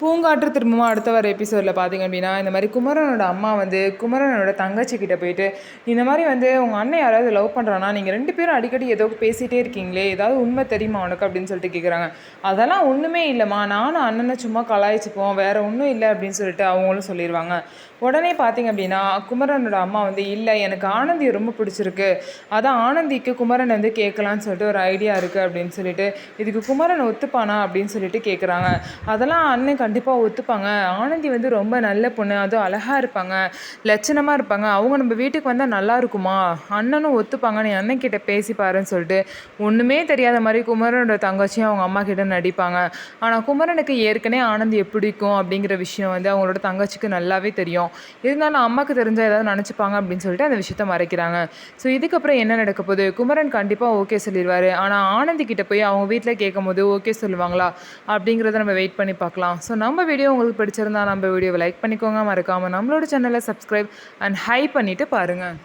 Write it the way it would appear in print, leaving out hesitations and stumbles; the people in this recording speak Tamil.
பூங்காற்று திரும்பவும் அடுத்த வர எபிசோடில் பார்த்தீங்க அப்படின்னா இந்த மாதிரி குமரனோட அம்மா வந்து குமரனோட தங்கச்சி கிட்ட போயிட்டு இந்த மாதிரி வந்து உங்கள் அண்ணன் யாராவது லவ் பண்ணுறானா நீங்கள் ரெண்டு பேரும் அடிக்கடி ஏதோ பேசிகிட்டே இருக்கீங்களே ஏதாவது உண்மை தெரியுமா உனக்கு அப்படின்னு சொல்லிட்டு கேட்குறாங்க. அதெல்லாம் ஒன்றுமே இல்லைம்மா, நானும் அண்ணனை சும்மா கலாய்ச்சிப்போம், வேறு ஒன்றும் இல்லை அப்படின்னு சொல்லிட்டு அவங்களும் சொல்லிடுவாங்க. உடனே பார்த்தீங்க அப்படின்னா குமரனோட அம்மா வந்து இல்லை எனக்கு ஆனந்தியை ரொம்ப பிடிச்சிருக்கு, அதான் ஆனந்திக்கு குமரன் வந்து கேட்கலான்னு சொல்லிட்டு ஒரு ஐடியா இருக்குது அப்படின்னு சொல்லிட்டு இதுக்கு குமரன் ஒத்துப்பானா அப்படின்னு சொல்லிட்டு கேட்குறாங்க. அதெல்லாம் அண்ணன் கண்டிப்பாக ஒத்துப்பாங்க, ஆனந்தி வந்து ரொம்ப நல்ல பொண்ணு, அதுவும் அழகாக இருப்பாங்க, லட்சணமாக இருப்பாங்க, அவங்க நம்ம வீட்டுக்கு வந்தால் நல்லா இருக்குமா, அண்ணனும் ஒத்துப்பாங்க, நீ அண்ணன் கிட்ட பேசி பாருன்னு சொல்லிட்டு ஒன்றுமே தெரியாத மாதிரி குமரனோட தங்கச்சியும் அவங்க அம்மா கிட்ட நடிப்பாங்க. ஆனால் குமரனுக்கு ஏற்கனவே ஆனந்தியை பிடிக்கும் அப்படிங்கிற விஷயம் வந்து அவங்களோட தங்கச்சிக்கு நல்லாவே தெரியும். இருந்தாலும் அம்மாவுக்கு தெரிஞ்சால் ஏதாவது நினச்சிப்பாங்க அப்படின்னு சொல்லிட்டு அந்த விஷயத்த மறைக்கிறாங்க. ஸோ இதுக்கப்புறம் என்ன நடக்க போகுது, குமரன் கண்டிப்பாக ஓகே சொல்லிடுவார், ஆனால் ஆனந்தி கிட்ட போய் அவங்க வீட்டில் கேட்கும் போது ஓகே சொல்லுவாங்களா அப்படிங்கிறத நம்ம வெயிட் பண்ணி பார்க்கலாம். ஸோ நம்ம வீடியோ உங்களுக்கு பிடிச்சிருந்தா நம்ம வீடியோவை லைக் பண்ணிக்கோங்க, மறக்காமல் நம்மளோட சேனலை சப்ஸ்கிரைப் அண்ட் ஹை பண்ணிவிட்டு பாருங்கள்.